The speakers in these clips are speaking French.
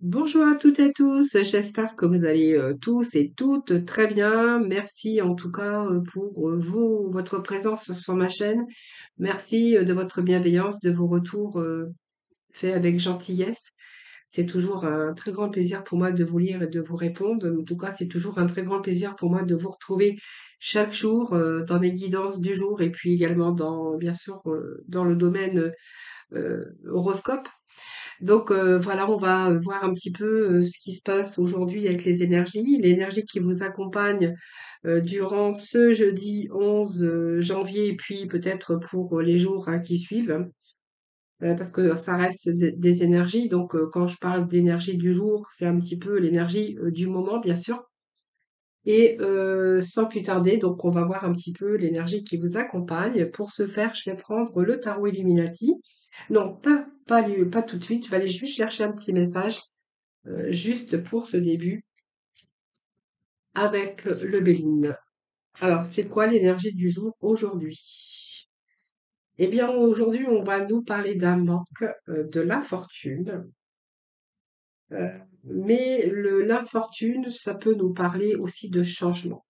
Bonjour à toutes et tous, j'espère que vous allez tous et toutes très bien. Merci en tout cas pour votre présence sur ma chaîne. Merci de votre bienveillance, de vos retours faits avec gentillesse. C'est toujours un très grand plaisir pour moi de vous lire et de vous répondre. En tout cas, c'est toujours un très grand plaisir pour moi de vous retrouver chaque jour dans mes guidances du jour et puis également bien sûr, dans le domaine horoscope. Donc voilà, on va voir un petit peu ce qui se passe aujourd'hui avec les énergies. L'énergie qui vous accompagne durant ce jeudi 11 janvier et puis peut-être pour les jours hein, qui suivent, parce que ça reste des énergies. Donc quand je parle d'énergie du jour, c'est un petit peu l'énergie du moment, bien sûr. Et sans plus tarder, donc on va voir un petit peu l'énergie qui vous accompagne. Pour ce faire, je vais prendre le tarot Illuminati. Non, pas tout de suite. Je vais aller juste chercher un petit message, juste pour ce début, avec le Béline. Alors, c'est quoi l'énergie du jour aujourd'hui? Eh bien, aujourd'hui, on va nous parler d'un manque de l'infortune. Euh, mais l'infortune, ça peut nous parler aussi de changement.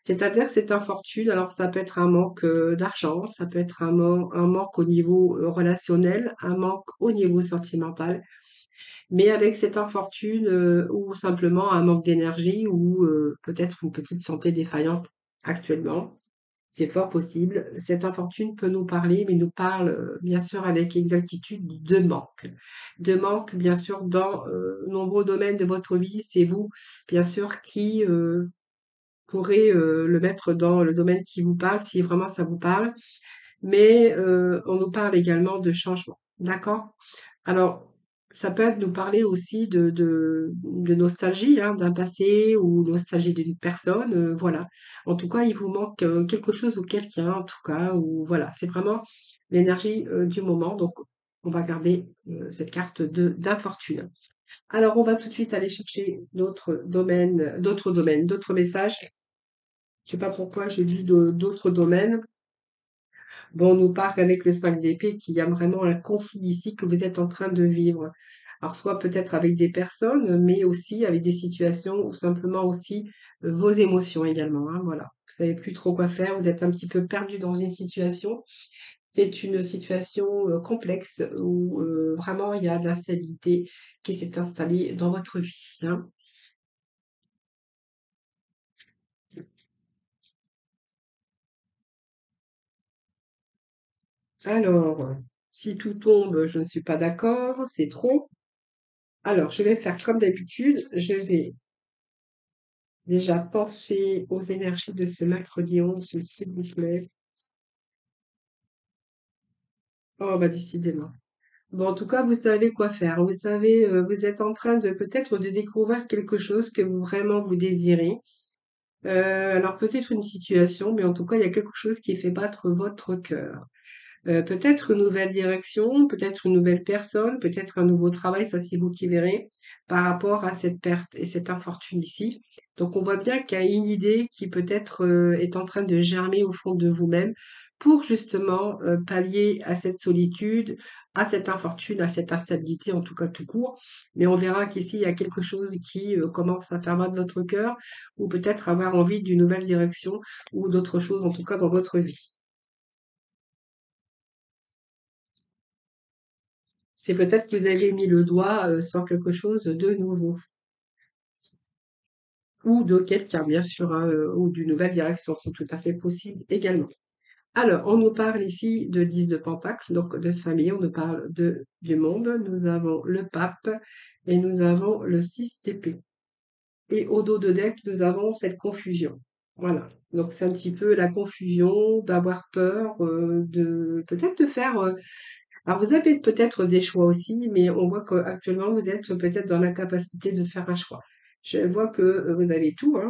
C'est-à-dire cette infortune, alors ça peut être un manque d'argent, ça peut être un manque au niveau relationnel, un manque au niveau sentimental, mais avec cette infortune ou simplement un manque d'énergie ou peut-être une petite santé défaillante actuellement, c'est fort possible. Cette infortune peut nous parler, mais nous parle bien sûr avec exactitude de manque. De manque, bien sûr, dans nombreux domaines de votre vie. C'est vous, bien sûr, qui pourrez le mettre dans le domaine qui vous parle, si vraiment ça vous parle. Mais on nous parle également de changement. D'accord? Alors, ça peut être nous parler aussi de nostalgie, hein, d'un passé ou nostalgie d'une personne, voilà. En tout cas, il vous manque quelque chose ou quelqu'un, en tout cas, ou voilà. C'est vraiment l'énergie du moment. Donc, on va garder cette carte d'infortune. Alors, on va tout de suite aller chercher d'autres messages. Je sais pas pourquoi j'ai dit d'autres domaines. Bon, on nous parle avec le 5 d'épée qu'il y a vraiment un conflit ici que vous êtes en train de vivre. Alors, soit peut-être avec des personnes, mais aussi avec des situations ou simplement aussi vos émotions également, hein, voilà. Vous savez plus trop quoi faire, vous êtes un petit peu perdu dans une situation. C'est une situation complexe où vraiment il y a de l'instabilité qui s'est installée dans votre vie, hein. Alors, si tout tombe, je ne suis pas d'accord, c'est trop. Alors, je vais faire comme d'habitude, je vais déjà penser aux énergies de ce mercredi 11, s'il vous plaît. Oh, bah, décidément. Bon, en tout cas, vous savez quoi faire. Vous savez, vous êtes en train de peut-être de découvrir quelque chose que vous vraiment vous désirez. Alors peut-être une situation, mais en tout cas, il y a quelque chose qui fait battre votre cœur. Peut-être une nouvelle direction, peut-être une nouvelle personne, peut-être un nouveau travail, ça c'est vous qui verrez, par rapport à cette perte et cette infortune ici. Donc on voit bien qu'il y a une idée qui peut-être est en train de germer au fond de vous-même pour justement pallier à cette solitude, à cette infortune, à cette instabilité, en tout cas tout court. Mais on verra qu'ici il y a quelque chose qui commence à faire battre votre cœur ou peut-être avoir envie d'une nouvelle direction ou d'autre chose en tout cas dans votre vie. C'est peut-être que vous avez mis le doigt sur quelque chose de nouveau ou de quelqu'un, bien sûr, hein, ou d'une nouvelle direction. C'est tout à fait possible également. Alors, on nous parle ici de 10 de Pentacle, donc de famille, on nous parle du monde. Nous avons le pape et nous avons le 6 d'épée. Et au dos de deck, nous avons cette confusion. Voilà. Donc, c'est un petit peu la confusion, d'avoir peur, de peut-être de faire alors vous avez peut-être des choix aussi, mais on voit qu'actuellement vous êtes peut-être dans l'incapacité de faire un choix. Je vois que vous avez tout, hein,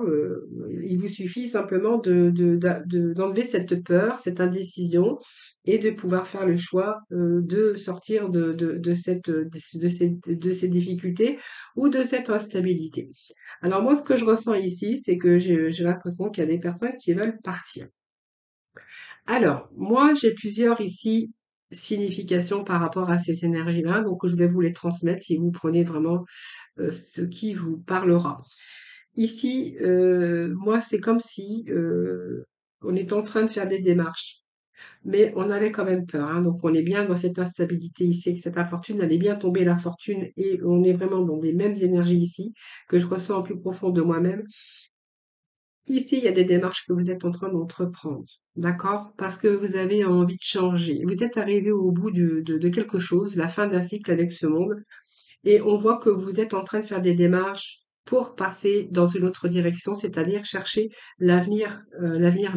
il vous suffit simplement d'enlever cette peur, cette indécision et de pouvoir faire le choix de sortir de ces difficultés ou de cette instabilité. Alors moi, ce que je ressens ici, c'est que j'ai l'impression qu'il y a des personnes qui veulent partir. Alors, moi, j'ai plusieurs ici signification par rapport à ces énergies-là. Donc, je vais vous les transmettre si vous prenez vraiment ce qui vous parlera. Ici, moi, c'est comme si on est en train de faire des démarches. Mais on avait quand même peur, hein. Donc on est bien dans cette instabilité ici, avec cette infortune, elle est bien tombée la fortune et on est vraiment dans les mêmes énergies ici que je ressens au plus profond de moi-même. Ici, il y a des démarches que vous êtes en train d'entreprendre, d'accord? Parce que vous avez envie de changer. Vous êtes arrivé au bout de quelque chose, la fin d'un cycle avec ce monde. Et on voit que vous êtes en train de faire des démarches pour passer dans une autre direction, c'est-à-dire chercher l'avenir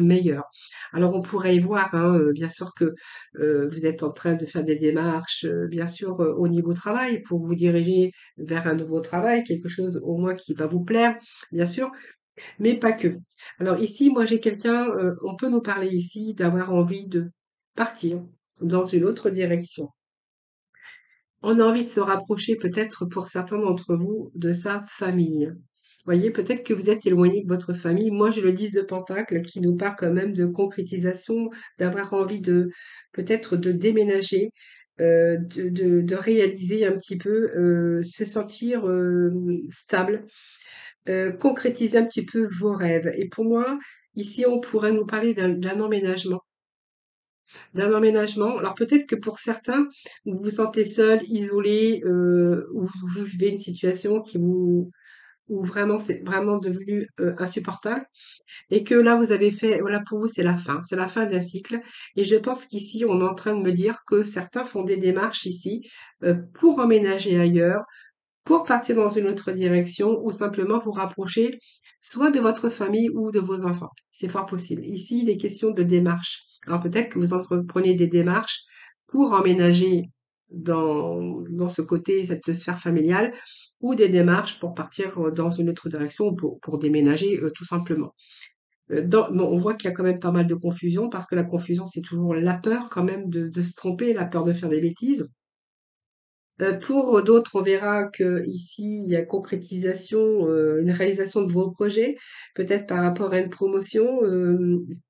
meilleur. Alors on pourrait y voir, hein, bien sûr que vous êtes en train de faire des démarches, bien sûr au niveau travail, pour vous diriger vers un nouveau travail, quelque chose au moins qui va vous plaire, bien sûr, mais pas que. Alors ici, moi j'ai quelqu'un, on peut nous parler ici d'avoir envie de partir dans une autre direction. On a envie de se rapprocher peut-être pour certains d'entre vous de sa famille. Voyez, peut-être que vous êtes éloigné de votre famille. Moi, j'ai le 10 de Pentacle qui nous parle quand même de concrétisation, d'avoir envie de peut-être de déménager, de réaliser un petit peu, se sentir stable, concrétiser un petit peu vos rêves. Et pour moi, ici, on pourrait nous parler d'un emménagement. D'un emménagement. Alors peut-être que pour certains, vous vous sentez seul, isolé, ou vous vivez une situation qui vous où vraiment c'est vraiment devenu, insupportable et que là vous avez fait voilà pour vous c'est la fin d'un cycle et je pense qu'ici on est en train de me dire que certains font des démarches ici, pour emménager ailleurs, pour partir dans une autre direction ou simplement vous rapprocher soit de votre famille ou de vos enfants. C'est fort possible. Ici, il est question de démarches. Alors peut-être que vous entreprenez des démarches pour emménager dans ce côté, cette sphère familiale, ou des démarches pour partir dans une autre direction, pour déménager tout simplement. Bon, on voit qu'il y a quand même pas mal de confusion, parce que la confusion, c'est toujours la peur quand même de se tromper, la peur de faire des bêtises. Pour d'autres, on verra que ici il y a concrétisation, une réalisation de vos projets, peut-être par rapport à une promotion,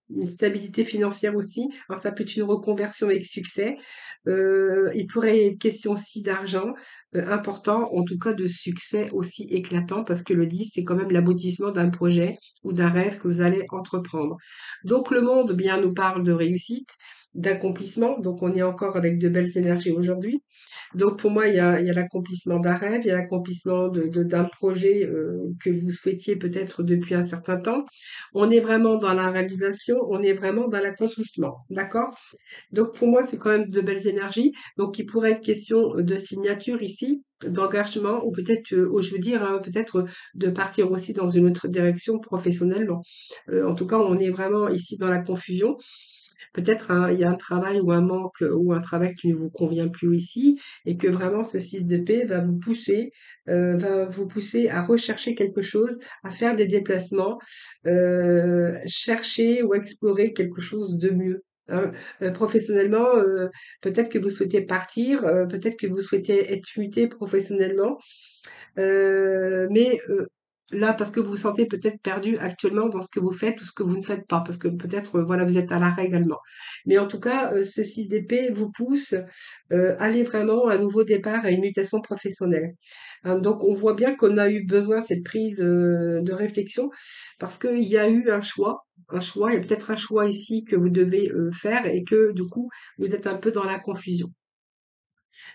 une stabilité financière aussi. Alors ça peut être une reconversion avec succès. Il pourrait être question aussi d'argent, important, en tout cas de succès aussi éclatant, parce que le 10, c'est quand même l'aboutissement d'un projet ou d'un rêve que vous allez entreprendre. Donc le monde, bien, nous parle de réussite, d'accomplissement, donc on est encore avec de belles énergies aujourd'hui. Donc pour moi, il y a l'accomplissement d'un rêve, il y a l'accomplissement d'un projet que vous souhaitiez peut-être depuis un certain temps. On est vraiment dans la réalisation, on est vraiment dans l'accomplissement, d'accord? Donc pour moi, c'est quand même de belles énergies. Donc il pourrait être question de signature ici, d'engagement, ou peut-être, je veux dire, hein, peut-être de partir aussi dans une autre direction professionnellement. En tout cas, on est vraiment ici dans la confusion. Peut-être il y a un travail ou un manque ou un travail qui ne vous convient plus ici et que vraiment ce 6 de paix va vous pousser à rechercher quelque chose, à faire des déplacements, chercher ou explorer quelque chose de mieux. Hein. Professionnellement, peut-être que vous souhaitez partir, peut-être que vous souhaitez être muté professionnellement, mais là, parce que vous vous sentez peut-être perdu actuellement dans ce que vous faites ou ce que vous ne faites pas, parce que peut-être, voilà, vous êtes à l'arrêt également. Mais en tout cas, ce 6 d'épée vous pousse aller vraiment à un nouveau départ, à une mutation professionnelle. Hein, donc, on voit bien qu'on a eu besoin de cette prise de réflexion parce qu'il y a eu un choix, il y a peut-être un choix ici que vous devez faire et que du coup, vous êtes un peu dans la confusion.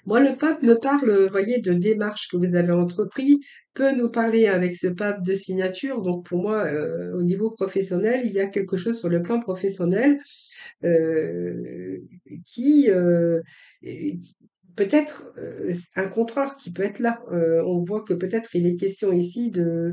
Moi, le pape me parle, voyez, de démarches que vous avez entrepris, peut nous parler avec ce pape de signature. Donc, pour moi, au niveau professionnel, il y a quelque chose sur le plan professionnel euh, qui, peut-être un contrat qui peut être là. On voit que peut-être il est question ici de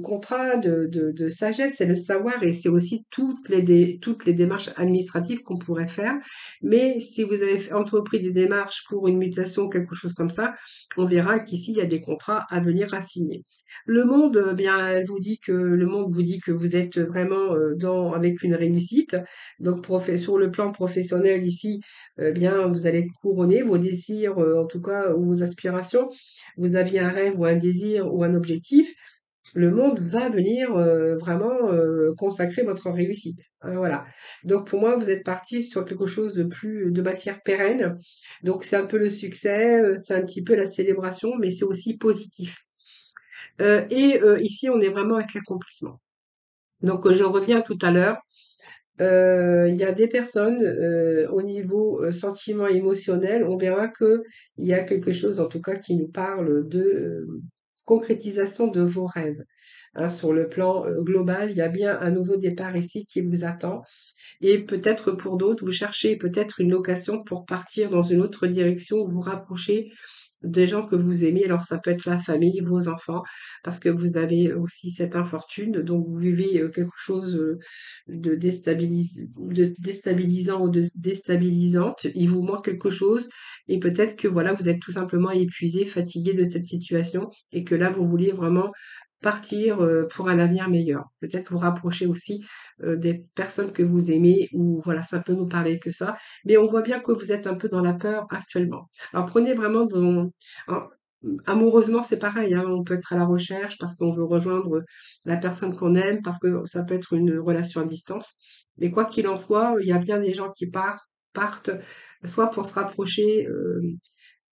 contrat, de sagesse, c'est le savoir et c'est aussi toutes les démarches administratives qu'on pourrait faire. Mais si vous avez entrepris des démarches pour une mutation, quelque chose comme ça, on verra qu'ici il y a des contrats à venir à signer. Le monde, bien, le monde vous dit que vous êtes vraiment avec une réussite. Donc, sur le plan professionnel ici, bien, vous allez être couronné, vos désirs, en tout cas, ou vos aspirations. Vous aviez un rêve ou un désir ou un objectif. le monde va venir vraiment consacrer votre réussite. Hein, voilà. Donc pour moi, vous êtes parti sur quelque chose de plus de matière pérenne. Donc c'est un peu le succès, c'est un petit peu la célébration, mais c'est aussi positif. Ici, on est vraiment avec l'accomplissement. Donc je reviens tout à l'heure. Il y a des personnes au niveau sentiment émotionnel, on verra que il y a quelque chose, en tout cas, qui nous parle de concrétisation de vos rêves. Hein, sur le plan global, il y a bien un nouveau départ ici qui vous attend. Et peut-être pour d'autres, vous cherchez peut-être une location pour partir dans une autre direction, vous rapprocher des gens que vous aimez. Alors ça peut être la famille, vos enfants, parce que vous avez aussi cette infortune, donc vous vivez quelque chose de déstabilisant ou de déstabilisante. Il vous manque quelque chose et peut-être que voilà, vous êtes tout simplement épuisé, fatigué de cette situation et que là, vous voulez vraiment partir pour un avenir meilleur. Peut-être vous rapprocher aussi des personnes que vous aimez ou voilà, ça peut nous parler que ça. Mais on voit bien que vous êtes un peu dans la peur actuellement. Alors prenez vraiment en- amoureusement, c'est pareil, hein, on peut être à la recherche parce qu'on veut rejoindre la personne qu'on aime, parce que ça peut être une relation à distance. Mais quoi qu'il en soit, il y a bien des gens qui partent soit pour se rapprocher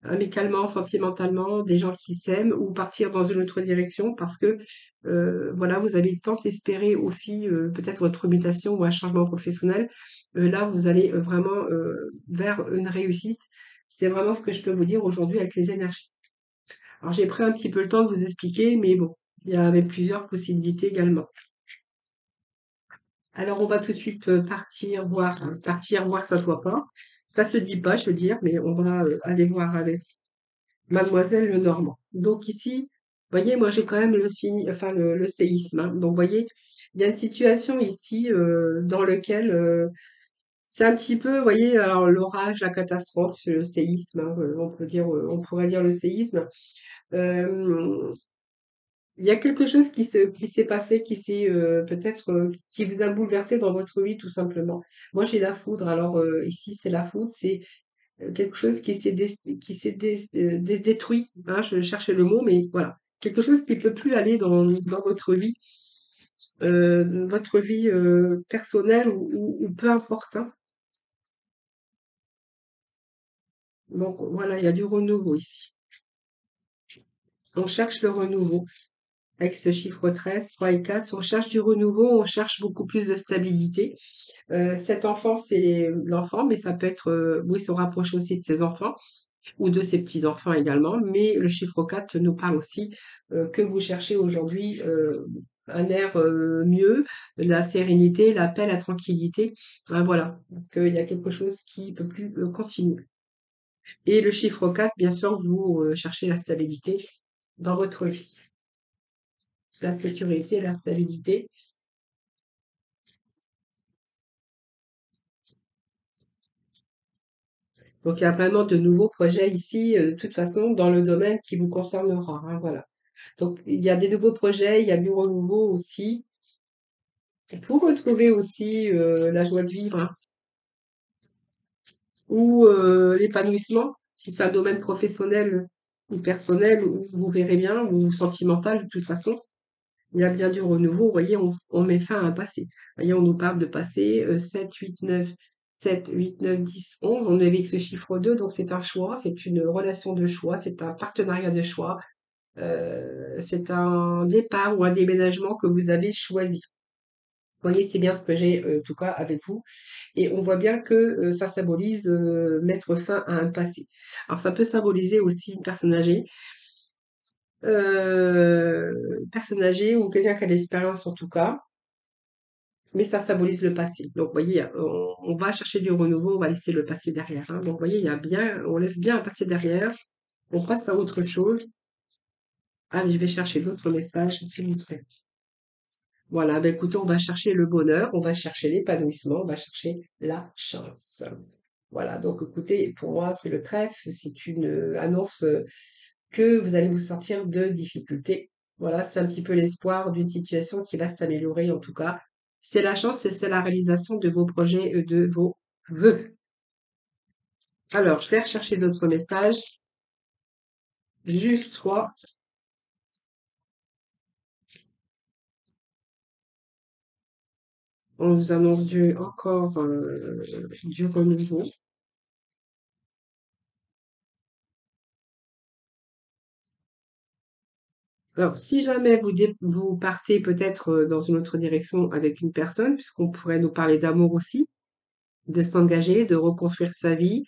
amicalement, sentimentalement, des gens qui s'aiment, ou partir dans une autre direction parce que voilà, vous avez tant espéré aussi peut-être votre mutation ou un changement professionnel. Là, vous allez vraiment vers une réussite. C'est vraiment ce que je peux vous dire aujourd'hui avec les énergies. Alors j'ai pris un petit peu le temps de vous expliquer, mais bon, il y avait plusieurs possibilités également. Alors on va tout de suite partir voir, ça se voit pas. Ça se dit pas, je veux dire, mais on va aller voir avec Mademoiselle Lenormand. Donc ici, vous voyez, moi j'ai quand même le signe, enfin le séisme. Hein. Donc vous voyez, il y a une situation ici dans lequel c'est un petit peu, vous voyez, alors l'orage, la catastrophe, le séisme, hein, on peut dire, on pourrait dire le séisme. Euh, il y a quelque chose qui s'est passé, qui s'est peut-être qui vous a bouleversé dans votre vie tout simplement. Moi j'ai la foudre, alors ici c'est la foudre, c'est quelque chose qui s'est détruit. Hein, je cherchais le mot, mais voilà, quelque chose qui peut plus aller dans votre vie personnelle ou peu importe. Hein. Donc voilà, il y a du renouveau ici. On cherche le renouveau. Avec ce chiffre 13, 3 et 4, on cherche du renouveau, on cherche beaucoup plus de stabilité. Cet enfant, c'est l'enfant, mais ça peut être, oui, se rapproche aussi de ses enfants ou de ses petits-enfants également. Mais le chiffre 4 nous parle aussi que vous cherchez aujourd'hui un air mieux, la sérénité, la paix, la tranquillité. Ah, voilà, parce qu'il y a quelque chose qui ne peut plus continuer. Et le chiffre 4, bien sûr, vous cherchez la stabilité dans votre vie. La sécurité, la stabilité. Donc, il y a vraiment de nouveaux projets ici, de toute façon, dans le domaine qui vous concernera. Hein, voilà. Donc, il y a des nouveaux projets, il y a du renouveau aussi. Pour retrouver aussi la joie de vivre hein, ou l'épanouissement, si c'est un domaine professionnel ou personnel, ou vous verrez bien, ou sentimental, de toute façon, il y a bien du renouveau. Vous voyez, on met fin à un passé. Vous voyez, on nous parle de passé 7, 8, 9, 7, 8, 9, 10, 11. On est avec ce chiffre 2, donc c'est un choix, c'est une relation de choix, c'est un partenariat de choix, c'est un départ ou un déménagement que vous avez choisi. Vous voyez, c'est bien ce que j'ai, en tout cas, avec vous. Et on voit bien que ça symbolise mettre fin à un passé. Alors, ça peut symboliser aussi personne âgée ou quelqu'un qui a de l'expérience en tout cas, mais ça symbolise le passé. Donc, vous voyez, on va chercher du renouveau, on va laisser le passé derrière. Hein. Donc, vous voyez, on laisse bien un passé derrière, on passe à autre chose. Ah, mais je vais chercher d'autres messages, s'il vous plaît. Voilà, ben écoutez, on va chercher le bonheur, on va chercher l'épanouissement, on va chercher la chance. Voilà, donc écoutez, pour moi, c'est le trèfle, c'est une annonce que vous allez vous sortir de difficultés. Voilà, c'est un petit peu l'espoir d'une situation qui va s'améliorer en tout cas. C'est la chance et c'est la réalisation de vos projets, de vos vœux. Alors, je vais rechercher d'autres messages. Juste 3. On nous annonce encore du renouveau. Alors, si jamais vous partez peut-être dans une autre direction avec une personne, puisqu'on pourrait nous parler d'amour aussi, de s'engager, de reconstruire sa vie,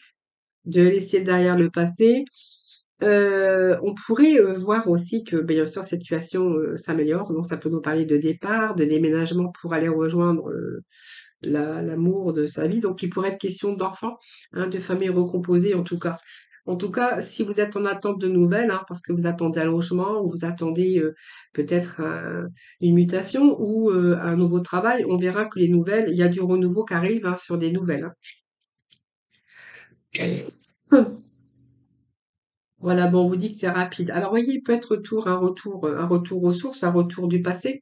de laisser derrière le passé, on pourrait voir aussi que, bien sûr, cette situation s'améliore. Donc, ça peut nous parler de départ, de déménagement pour aller rejoindre l'amour de sa vie. Donc, il pourrait être question d'enfants, hein, de familles recomposées en tout cas. En tout cas, si vous êtes en attente de nouvelles, hein, parce que vous attendez un logement ou vous attendez peut-être une mutation ou un nouveau travail, on verra que les nouvelles, il y a du renouveau qui arrive hein, sur des nouvelles. Hein. Voilà, bon, on vous dit que c'est rapide. Alors, voyez, il peut être un retour aux sources, un retour du passé.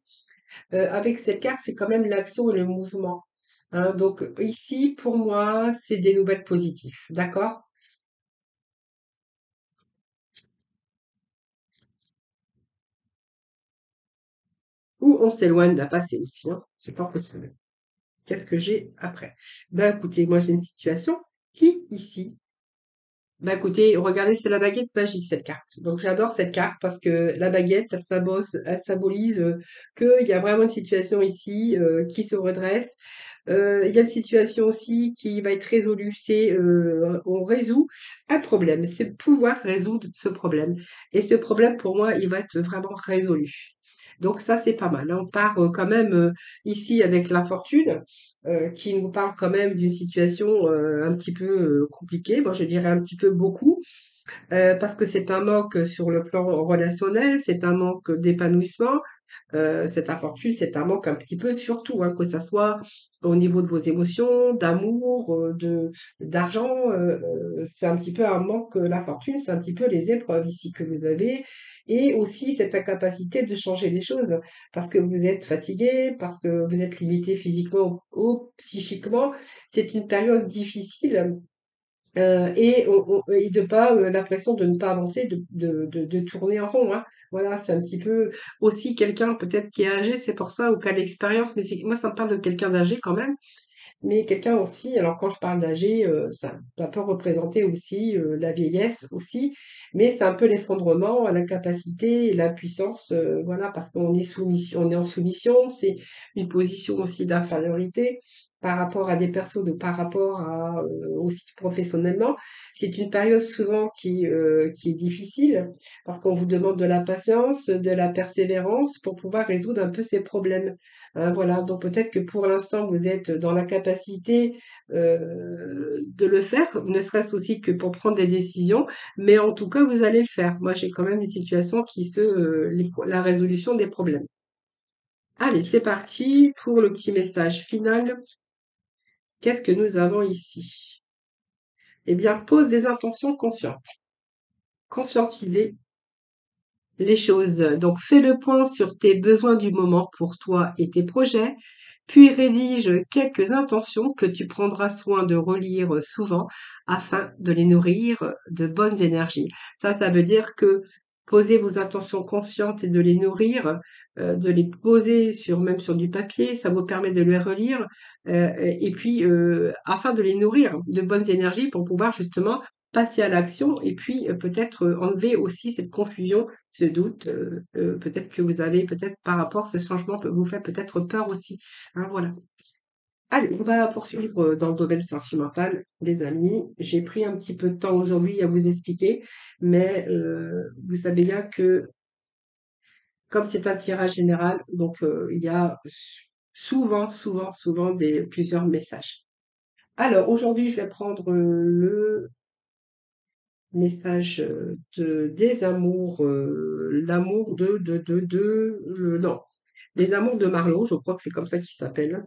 Avec cette carte, c'est quand même l'action et le mouvement. Hein. Donc, ici, pour moi, c'est des nouvelles positives. D'accord? Ou on s'éloigne d'un passé aussi, hein. C'est pas possible. Qu'est-ce que j'ai après? Ben, écoutez, moi, j'ai une situation qui, ici, bah écoutez, regardez, c'est la baguette magique cette carte. Donc j'adore cette carte parce que la baguette, elle symbolise qu'il y a vraiment une situation ici qui se redresse. Il y a une situation aussi qui va être résolue. C'est on résout un problème. C'est pouvoir résoudre ce problème. Et ce problème, pour moi, il va être vraiment résolu. Donc ça, c'est pas mal, hein. On part quand même ici avec l'infortune qui nous parle quand même d'une situation un petit peu compliquée. Moi, je dirais un petit peu beaucoup, parce que c'est un manque sur le plan relationnel, c'est un manque d'épanouissement, cette infortune, c'est un manque un petit peu surtout, hein, que ça soit au niveau de vos émotions, d'amour, d'argent, c'est un petit peu un manque, la fortune, c'est un petit peu les épreuves ici que vous avez et aussi cette incapacité de changer les choses parce que vous êtes fatigué, parce que vous êtes limité physiquement ou psychiquement. C'est une période difficile et de pas l'impression de ne pas avancer, de tourner en rond, hein. Voilà, c'est un petit peu aussi quelqu'un peut-être qui est âgé, c'est pour ça, ou qui a de l'expérience, mais moi ça me parle de quelqu'un d'âgé quand même, mais quelqu'un aussi, alors quand je parle d'âgé, ça peut représenter aussi la vieillesse aussi, mais c'est un peu l'effondrement, la capacité et la puissance, voilà, parce qu'on est on est en soumission, c'est une position aussi d'infériorité par rapport à des personnes ou par rapport à aussi professionnellement. C'est une période souvent qui est difficile parce qu'on vous demande de la patience, de la persévérance pour pouvoir résoudre un peu ces problèmes. Hein, voilà, donc peut-être que pour l'instant, vous êtes dans la capacité de le faire, ne serait-ce aussi que pour prendre des décisions, mais en tout cas, vous allez le faire. Moi, j'ai quand même une situation la résolution des problèmes. Allez, c'est parti pour le petit message final. Qu'est-ce que nous avons ici? Eh bien, pose des intentions conscientes. Conscientiser les choses. Donc, fais le point sur tes besoins du moment pour toi et tes projets, puis rédige quelques intentions que tu prendras soin de relire souvent afin de les nourrir de bonnes énergies. Ça veut dire que poser vos intentions conscientes et de les nourrir, de les poser même sur du papier, ça vous permet de les relire, et puis afin de les nourrir de bonnes énergies pour pouvoir justement passer à l'action et puis peut-être enlever aussi cette confusion, ce doute, peut-être que vous avez peut-être par rapport à ce changement vous fait peut-être peur aussi. Hein, voilà. Allez, on va poursuivre dans le domaine sentimental, les amis. J'ai pris un petit peu de temps aujourd'hui à vous expliquer, mais vous savez bien que comme c'est un tirage général, donc il y a souvent plusieurs messages. Alors aujourd'hui, je vais prendre le message des amours, l'amour non, les amours de Marlowe, je crois que c'est comme ça qu'il s'appelle.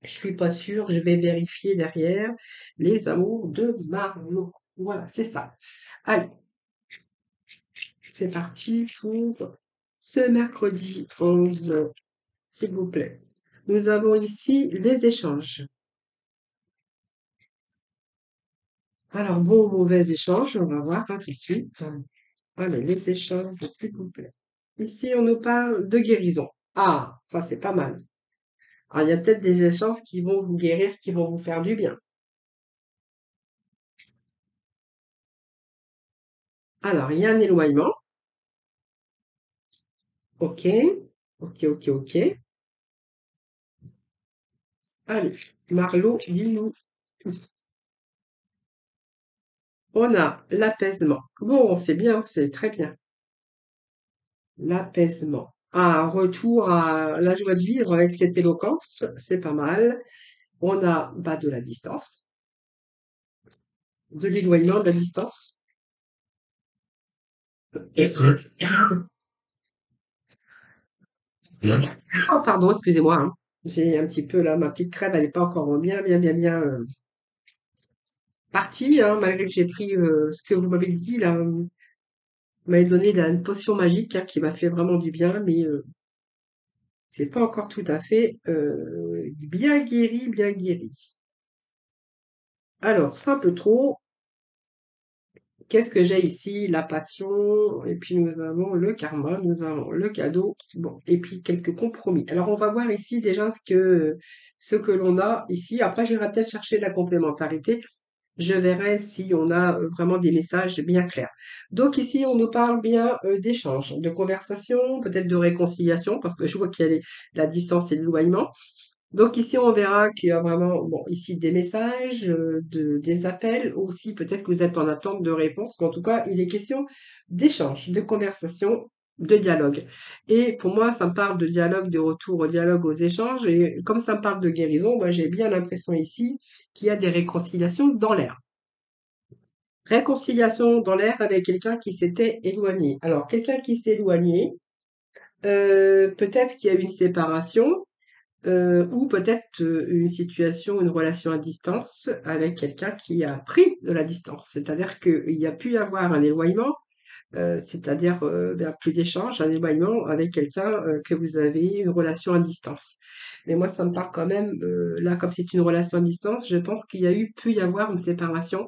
Je suis pas sûre, je vais vérifier derrière. Les amours de Marlowe. Voilà, c'est ça. Allez, c'est parti pour ce mercredi 11, s'il vous plaît. Nous avons ici les échanges. Alors, bon ou mauvais échange, on va voir hein, tout de suite. Allez, les échanges, s'il vous plaît. Ici, on nous parle de guérison. Ah, ça c'est pas mal. Alors, il y a peut-être des échanges qui vont vous guérir, qui vont vous faire du bien. Alors, il y a un éloignement. Ok, ok, ok, ok. Allez, Marlot, dis-nous. On a l'apaisement. Bon, c'est bien, c'est très bien. L'apaisement. Un retour à la joie de vivre avec cette éloquence, c'est pas mal. On a bah, de la distance, de l'éloignement, de la distance. Oh, pardon, excusez-moi, hein. J'ai un petit peu là, ma petite crève, elle n'est pas encore bien, bien, bien, bien partie, hein, malgré que j'ai pris ce que vous m'avez dit là. Vous m'avez donné là, une potion magique hein, qui m'a fait vraiment du bien, mais c'est pas encore tout à fait bien guéri, bien guéri. Alors, c'est un peu trop. Qu'est-ce que j'ai ici? La passion, et puis nous avons le karma, nous avons le cadeau, bon, et puis quelques compromis. Alors, on va voir ici déjà ce que l'on a ici. Après, j'irai peut-être chercher la complémentarité. Je verrai si on a vraiment des messages bien clairs. Donc ici, on nous parle bien d'échange, de conversation, peut-être de réconciliation, parce que je vois qu'il y a la distance et l'éloignement. Donc ici, on verra qu'il y a vraiment, bon, ici des messages, des appels, aussi peut-être que vous êtes en attente de réponse, mais en tout cas, il est question d'échange, de conversation, de dialogue. Et pour moi, ça me parle de dialogue, de retour au dialogue, aux échanges, et comme ça me parle de guérison, moi j'ai bien l'impression ici qu'il y a des réconciliations dans l'air. Réconciliation dans l'air avec quelqu'un qui s'était éloigné. Alors, quelqu'un qui s'est éloigné, peut-être qu'il y a eu une séparation, ou peut-être une situation, une relation à distance avec quelqu'un qui a pris de la distance. C'est-à-dire qu'il y a pu y avoir un éloignement, c'est-à-dire ben, plus d'échange, un éloignement avec quelqu'un que vous avez une relation à distance. Mais moi, ça me parle quand même, là, comme c'est une relation à distance, je pense qu'il y a eu, pu y avoir une séparation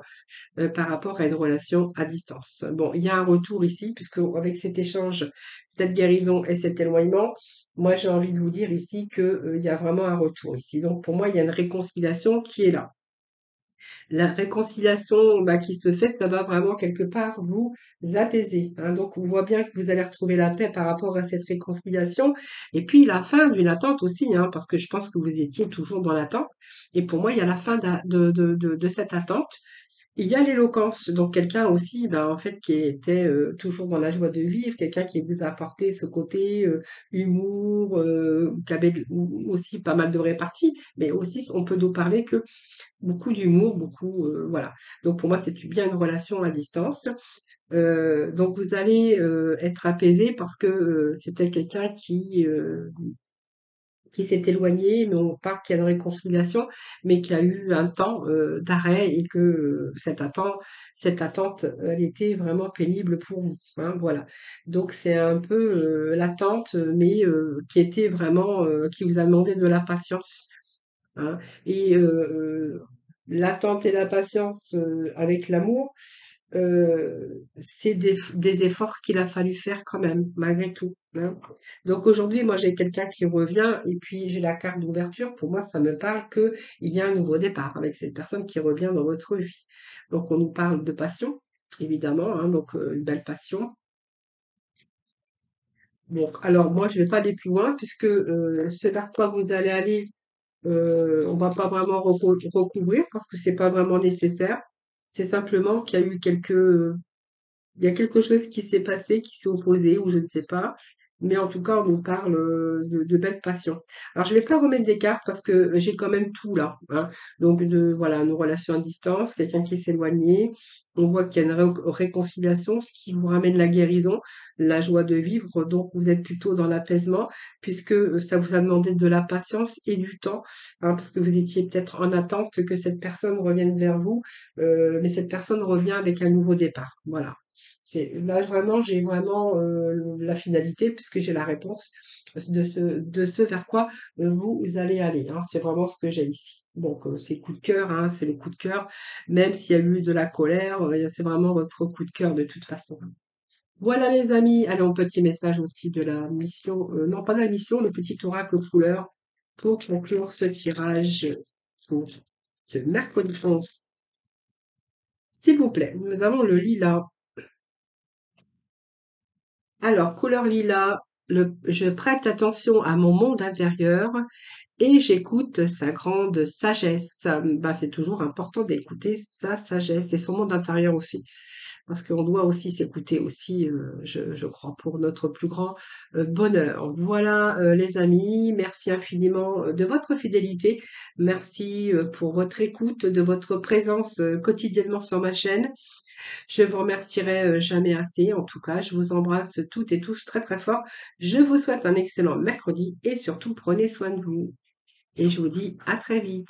par rapport à une relation à distance. Bon, il y a un retour ici, puisque avec cet échange, cette guérison et cet éloignement, moi j'ai envie de vous dire ici que, il y a vraiment un retour ici. Donc pour moi, il y a une réconciliation qui est là. La réconciliation bah, qui se fait, ça va vraiment quelque part vous apaiser, hein. Donc on voit bien que vous allez retrouver la paix par rapport à cette réconciliation. Et puis la fin d'une attente aussi, hein, parce que je pense que vous étiez toujours dans l'attente. Et pour moi, il y a la fin de cette attente. Il y a l'éloquence, donc quelqu'un aussi, ben, en fait, qui était toujours dans la joie de vivre, quelqu'un qui vous a apporté ce côté humour, qui avait aussi pas mal de répartie, mais aussi on peut nous parler que beaucoup d'humour, beaucoup, voilà. Donc pour moi, c'est bien une relation à distance. Donc vous allez être apaisé parce que c'était quelqu'un qui s'est éloigné, mais on parle qu'il y a une réconciliation, mais qu'il y a eu un temps d'arrêt et que cette attente, elle était vraiment pénible pour vous, hein, voilà. Donc c'est un peu l'attente, mais qui était vraiment, qui vous a demandé de la patience, hein. Et l'attente et la patience avec l'amour, c'est des efforts qu'il a fallu faire quand même, malgré tout, hein. Donc aujourd'hui, moi j'ai quelqu'un qui revient et puis j'ai la carte d'ouverture. Pour moi, ça me parle que il y a un nouveau départ avec cette personne qui revient dans votre vie. Donc on nous parle de passion, évidemment, hein, donc une belle passion. Bon, alors moi je vais pas aller plus loin puisque ce vers quoi vous allez aller, on va pas vraiment recouvrir parce que c'est pas vraiment nécessaire. C'est simplement qu'il y a eu il y a quelque chose qui s'est passé, qui s'est opposé, ou je ne sais pas. Mais en tout cas, on nous parle de belle passion. Alors, je vais pas remettre des cartes parce que j'ai quand même tout là, hein. Donc, voilà, nos relations à distance, quelqu'un qui s'est éloigné. On voit qu'il y a une réconciliation, ce qui vous ramène la guérison, la joie de vivre. Donc, vous êtes plutôt dans l'apaisement puisque ça vous a demandé de la patience et du temps, hein, parce que vous étiez peut-être en attente que cette personne revienne vers vous, mais cette personne revient avec un nouveau départ. Voilà. Là vraiment, j'ai vraiment la finalité puisque j'ai la réponse de ce vers quoi vous allez aller, hein. C'est vraiment ce que j'ai ici. Donc c'est coup de cœur, hein, c'est le coup de cœur, même s'il y a eu de la colère, c'est vraiment votre coup de cœur de toute façon. Voilà les amis, allez, un petit message aussi de la mission, non pas de la mission, le petit oracle couleur pour conclure ce tirage pour ce mercredi 11. S'il vous plaît, nous avons le lilas. Alors, couleur lilas, je prête attention à mon monde intérieur et j'écoute sa grande sagesse. Bah, c'est toujours important d'écouter sa sagesse et son monde intérieur aussi. Parce qu'on doit aussi s'écouter aussi, je crois, pour notre plus grand bonheur. Voilà, les amis, merci infiniment de votre fidélité. Merci pour votre écoute, de votre présence quotidiennement sur ma chaîne. Je vous remercierai jamais assez. En tout cas, je vous embrasse toutes et tous très très fort. Je vous souhaite un excellent mercredi et surtout prenez soin de vous. Et je vous dis à très vite.